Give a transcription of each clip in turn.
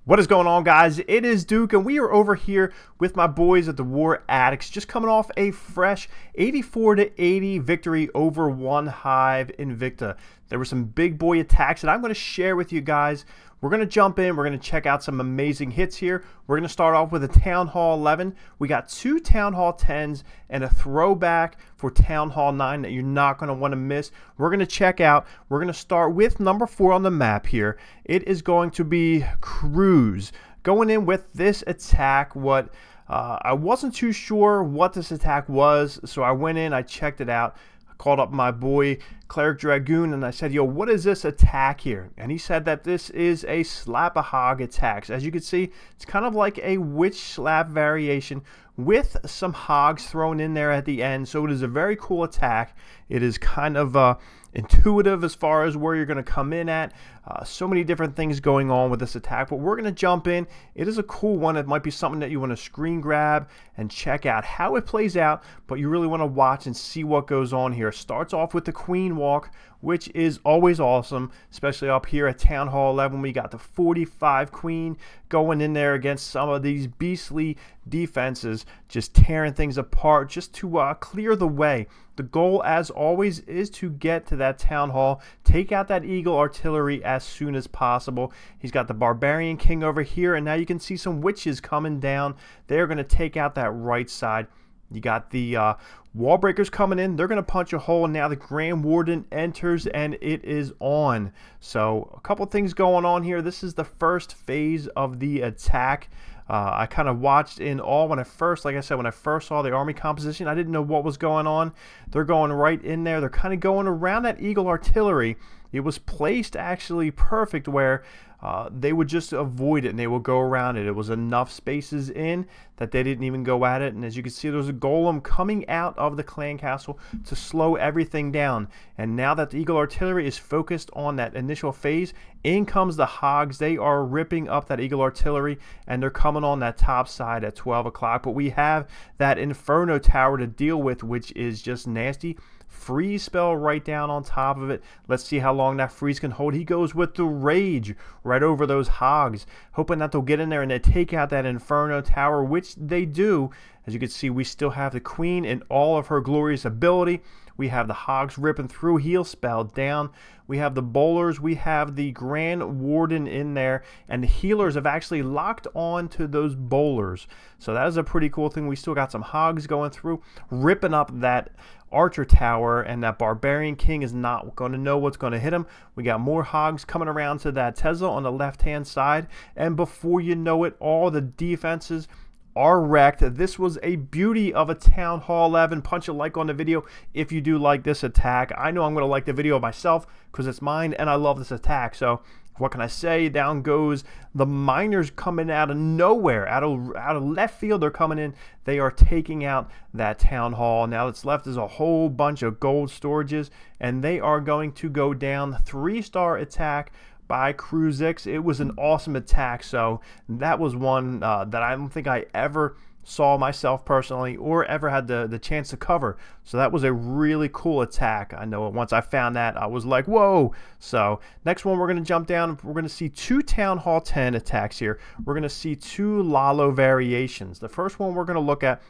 What is going on, guys? It is Duke, and we are over here with my boys at the War Addicts, just coming off a fresh 84-80 victory over One Hive Invicta. There were some big boy attacks that I'm going to share with you guys. We're going to jump in. We're going to check out some amazing hits here. We're going to start off with a Town Hall 11. We got two Town Hall 10s and a throwback for Town Hall 9 that you're not going to want to miss. We're going to check out. We're going to start with number 4 on the map here. It is going to be Cruise. Going in with this attack, I wasn't too sure what this attack was, so I went in, I checked it out. Called up my boy Cleric Dragoon and I said, yo, what is this attack here? And he said that this is a slap a hog attack. So as you can see, it's kind of like a witch slap variation with some hogs thrown in there at the end. So it is a very cool attack. It is kind of intuitive as far as where you're going to come in at. So many different things going on with this attack, but we're going to jump in. It is a cool one. It might be something that you want to screen grab and check out how it plays out, but you really want to watch and see what goes on here. It starts off with the Queen Walk, which is always awesome, especially up here at Town Hall 11. We got the 45 Queen going in there against some of these beastly defenses, just tearing things apart, just to clear the way. The goal, as always, is to get to that Town Hall, take out that Eagle Artillery as soon as possible. He's got the Barbarian King over here, and now you can see some witches coming down. They're going to take out that right side. You got the wall breakers coming in. They're going to punch a hole, and now the Grand Warden enters, and it is on. So a couple things going on here. This is the first phase of the attack. I kind of watched in awe when I first, like I said, when I first saw the army composition. I didn't know what was going on. They're going right in there. They're kind of going around that Eagle Artillery. It was placed actually perfect where they would just avoid it and they would go around it. It was enough spaces in that they didn't even go at it. And as you can see, there's a golem coming out of the clan castle to slow everything down. And now that the Eagle Artillery is focused on that initial phase, in comes the hogs. They are ripping up that Eagle Artillery and they're coming on that top side at 12 o'clock. But we have that Inferno Tower to deal with, which is just nasty. Freeze spell right down on top of it. Let's see how long that freeze can hold. He goes with the Rage right over those hogs, hoping that they'll get in there and they take out that Inferno Tower, which they do. As you can see, we still have the Queen in all of her glorious ability. We have the hogs ripping through, heal spell down. We have the bowlers, we have the Grand Warden in there, and the healers have actually locked on to those bowlers. So that is a pretty cool thing. We still got some hogs going through, ripping up that Archer Tower, and that Barbarian King is not going to know what's going to hit him. We got more hogs coming around to that Tesla on the left-hand side, and before you know it, all the defenses are wrecked. This was a beauty of a Town Hall 11. Punch a like on the video if you do like this attack. I know I'm going to like the video myself because it's mine and I love this attack. So what can I say? Down goes the miners coming out of nowhere, out of left field. They're coming in. They are taking out that Town Hall. Now that's left is a whole bunch of gold storages, and they are going to go down. 3-star attack by Cruise X. It was an awesome attack. So that was one that I don't think I ever saw myself personally or ever had the chance to cover. So that was a really cool attack. I know once I found that, I was like, whoa. So next one, we're going to jump down. We're going to see 2 Town Hall 10 attacks here. We're going to see 2 Lalo variations. The first one we're going to look at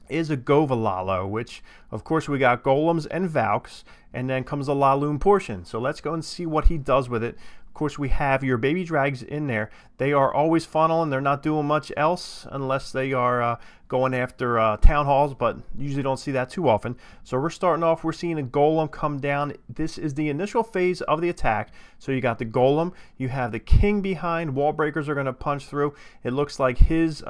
is a Govalalo, which of course we got golems and Valks, and then comes the Laloon portion. So let's go and see what he does with it. Of course, we have your baby drags in there. They are always funneling. They're not doing much else unless they are going after town halls, but usually don't see that too often. So we're starting off, we're seeing a golem come down. This is the initial phase of the attack. So you got the golem, you have the king behind. Wall breakers are going to punch through. It looks like his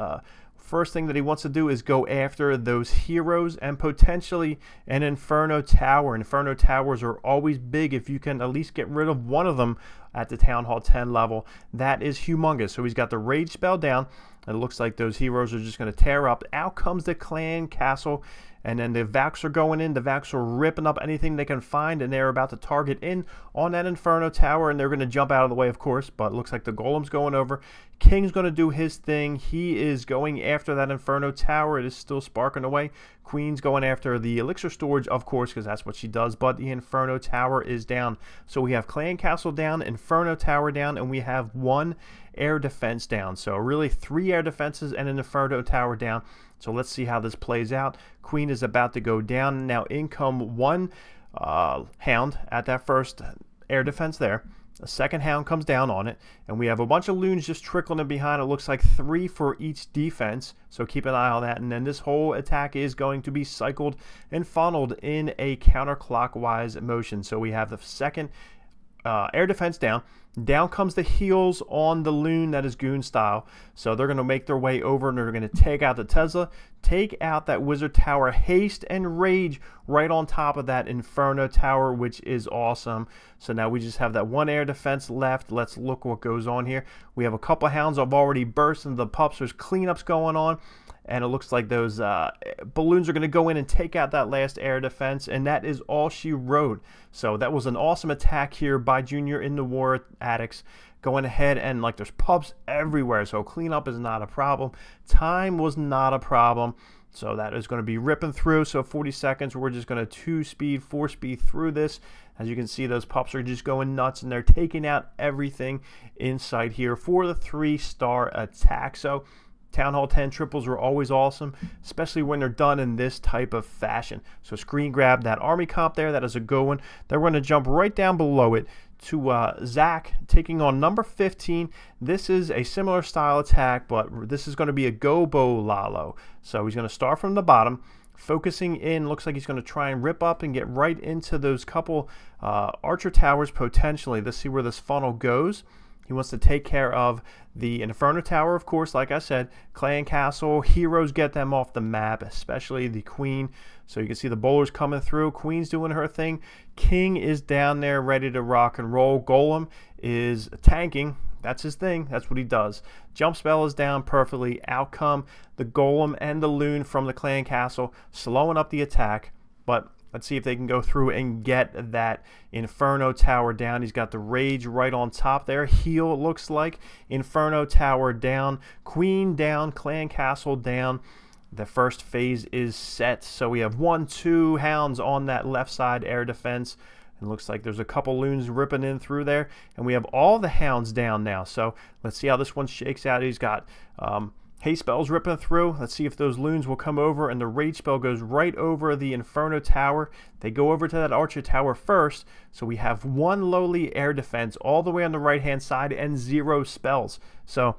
first thing that he wants to do is go after those heroes and potentially an Inferno Tower. Inferno Towers are always big if you can at least get rid of one of them at the Town Hall 10 level. That is humongous. So he's got the Rage spell down. It looks like those heroes are just going to tear up. Out comes the clan castle, and then the Vax are going in. The Vax are ripping up anything they can find, and they're about to target in on that Inferno Tower, and they're going to jump out of the way, of course, but it looks like the Golem's going over. King's going to do his thing. He is going after that Inferno Tower. It is still sparking away. Queen's going after the elixir storage, of course, because that's what she does, but the Inferno Tower is down. So we have Clan Castle down, Inferno Tower down, and we have one air defense down. So really 3 air defenses and an Inferno tower down. So let's see how this plays out. Queen is about to go down. Now in come 1 hound at that first air defense there. A second hound comes down on it, and we have a bunch of loons just trickling in behind. It looks like 3 for each defense, so keep an eye on that. And then this whole attack is going to be cycled and funneled in a counterclockwise motion. So we have the second air defense down. Down comes the heals on the loon that is goon style. So they're going to make their way over and they're going to take out the Tesla, take out that wizard tower, haste and rage right on top of that Inferno tower, which is awesome. So now we just have that 1 air defense left. Let's look what goes on here. We have a couple hounds have already burst into the pups. There's cleanups going on. And it looks like those balloons are going to go in and take out that last air defense. And that is all she wrote. So that was an awesome attack here by Junior in the War Addicts. Going ahead and like there's pups everywhere. So cleanup is not a problem. Time was not a problem. So that is going to be ripping through. So 40 seconds. We're just going to 2-speed, 4-speed through this. As you can see, those pups are just going nuts. And they're taking out everything in sight here for the 3-star attack. So Town Hall 10 triples were always awesome, especially when they're done in this type of fashion. So screen grab that army comp there. That is a good one. Then we're going to jump right down below it to Zach taking on number 15. This is a similar style attack, but this is going to be a Gobo Lalo. So he's going to start from the bottom, focusing in. Looks like he's going to try and rip up and get right into those couple archer towers potentially. Let's see where this funnel goes. He wants to take care of the Inferno Tower, of course, like I said. Clan Castle, heroes get them off the map, especially the Queen. So you can see the bowlers coming through. Queen's doing her thing. King is down there ready to rock and roll. Golem is tanking. That's his thing. That's what he does. Jump spell is down perfectly. Outcome, the Golem and the Loon from the Clan Castle, slowing up the attack. But let's see if they can go through and get that Inferno Tower down. He's got the Rage right on top there. Heal, it looks like. Inferno Tower down. Queen down. Clan Castle down. The first phase is set. So we have 1, 2 hounds on that left side air defense. It looks like there's a couple loons ripping in through there. And we have all the hounds down now. So let's see how this one shakes out. He's got haste spells ripping through. Let's see if those loons will come over, and the rage spell goes right over the Inferno Tower. They go over to that Archer Tower first, so we have 1 lowly air defense all the way on the right hand side and 0 spells. So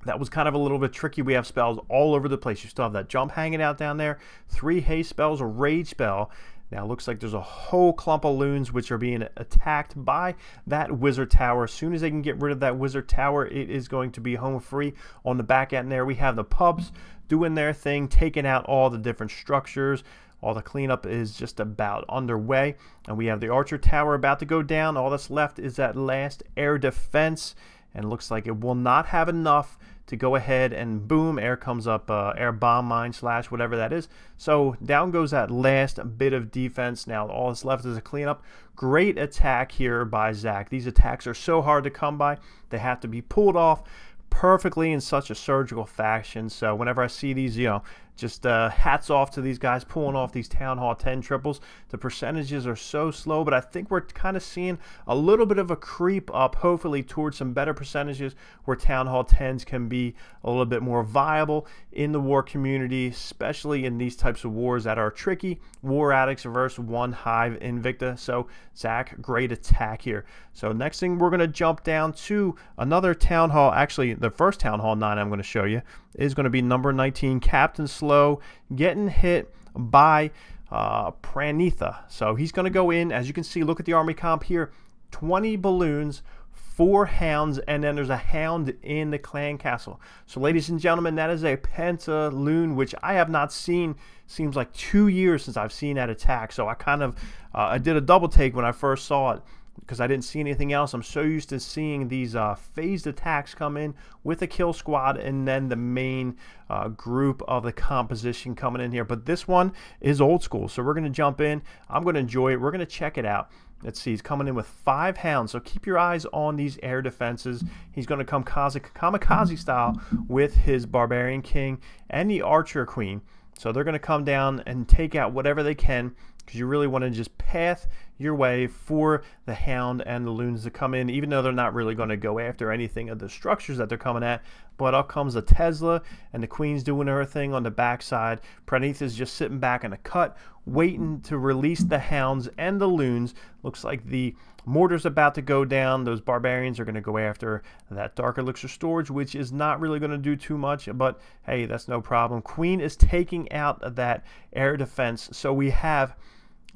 that was kind of a little bit tricky. We have spells all over the place. You still have that jump hanging out down there, 3 haste spells, a rage spell. Now it looks like there's a whole clump of loons which are being attacked by that wizard tower. As soon as they can get rid of that wizard tower, it is going to be home free. On the back end there, we have the pubs doing their thing, taking out all the different structures. All the cleanup is just about underway. And we have the Archer Tower about to go down. All that's left is that last air defense. And it looks like it will not have enough to go ahead and boom, air comes up, air bomb mine slash whatever that is. So down goes that last bit of defense. Now all that's left is a cleanup. Great attack here by Zach. These attacks are so hard to come by. They have to be pulled off perfectly in such a surgical fashion. So whenever I see these, you know, just hats off to these guys pulling off these Town Hall 10 triples. The percentages are so slow, but I think we're kind of seeing a little bit of a creep up, hopefully, towards some better percentages where Town Hall 10s can be a little bit more viable in the war community, especially in these types of wars that are tricky. War Addicts versus 1 Hive Invicta. So, Zach, great attack here. So, next thing, we're going to jump down to another Town Hall. Actually, the first Town Hall 9 I'm going to show you is going to be number 19, Captain Slow, getting hit by Pranitha. So he's going to go in. As you can see, look at the army comp here. 20 balloons, 4 hounds, and then there's a hound in the Clan Castle. So ladies and gentlemen, that is a Pentaloon, which I have not seen. Seems like 2 years since I've seen that attack. So I kind of I did a double take when I first saw it, because I didn't see anything else. I'm so used to seeing these phased attacks come in with a kill squad and then the main group of the composition coming in here. But this one is old school, so we're going to jump in. I'm going to enjoy it. We're going to check it out. Let's see, he's coming in with 5 hounds, so keep your eyes on these air defenses. He's going to come kamikaze style with his Barbarian King and the Archer Queen. So they're going to come down and take out whatever they can, because you really want to just path your way for the Hound and the Loons to come in, even though they're not really going to go after anything of the structures that they're coming at. But up comes a Tesla, and the Queen's doing her thing on the backside. Pranith is just sitting back in a cut, waiting to release the Hounds and the Loons. Looks like the Mordor's about to go down. Those Barbarians are going to go after that Dark Elixir storage, which is not really going to do too much, but hey, that's no problem. Queen is taking out that air defense. So we have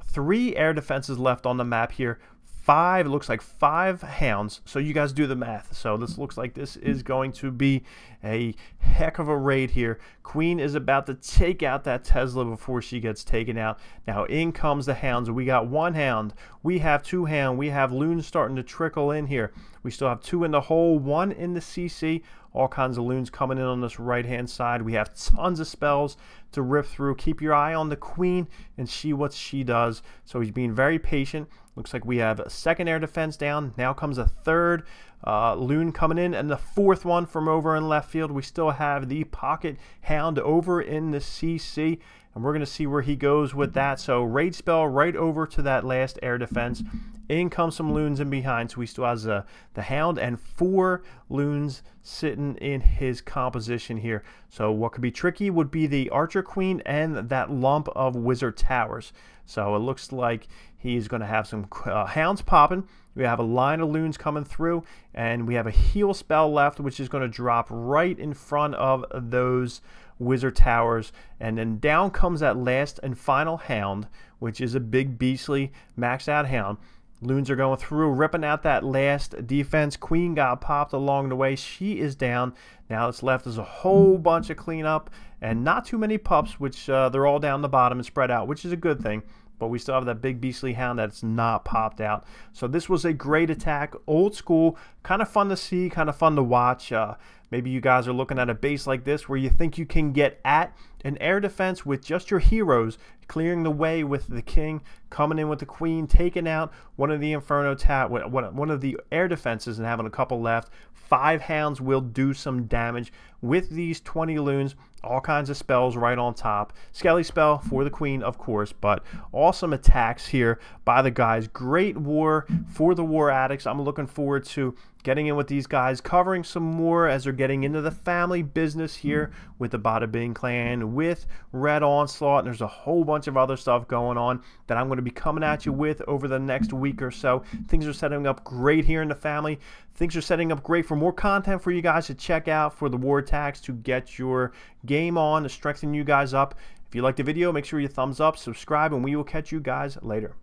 3 air defenses left on the map here. 5, it looks like 5 Hounds, so you guys do the math. So this looks like this is going to be a heck of a raid here. Queen is about to take out that Tesla before she gets taken out. Now in comes the Hounds. We got 1 Hound, we have 2 Hound, we have Loons starting to trickle in here. We still have 2 in the hole, 1 in the CC. All kinds of Loons coming in on this right hand side. We have tons of spells to rip through. Keep your eye on the Queen and see what she does. So he's being very patient. Looks like we have a 2nd air defense down. Now comes a 3rd Loon coming in, and the 4th one from over in left field. We still have the Pocket Hound over in the CC, and we're going to see where he goes with that. So raid spell right over to that last air defense. In comes some Loons in behind, so he still has the Hound and 4 Loons sitting in his composition here. So what could be tricky would be the Archer Queen and that lump of Wizard Towers. So it looks like he's going to have some Hounds popping. We have a line of Loons coming through, and we have a heal spell left, which is going to drop right in front of those Wizard Towers. And then down comes that last and final Hound, which is a big beastly maxed out Hound. Loons are going through, ripping out that last defense. Queen got popped along the way. She is down. Now it's left is a whole bunch of cleanup and not too many pups, which they're all down the bottom and spread out, which is a good thing. But we still have that big beastly Hound that's not popped out. So this was a great attack, old school, kind of fun to see, kind of fun to watch. Maybe you guys are looking at a base like this where you think you can get at an air defense with just your heroes, clearing the way with the King, coming in with the Queen, taking out one of the Inferno one of the air defenses and having a couple left. 5 Hounds will do some damage with these 20 Loons. All kinds of spells right on top. Skelly spell for the Queen, of course, but awesome attacks here by the guys. Great war for the War Addicts. I'm looking forward to getting in with these guys, covering some more as they're getting into the family business here with the Bada clan, with Red Onslaught, and there's a whole bunch of other stuff going on that I'm going to be coming at you with over the next week or so. Things are setting up great here in the family. Things are setting up great for more content for you guys to check out for the war attacks to get your game on, to strengthen you guys up. If you liked the video, make sure you thumbs up, subscribe, and we will catch you guys later.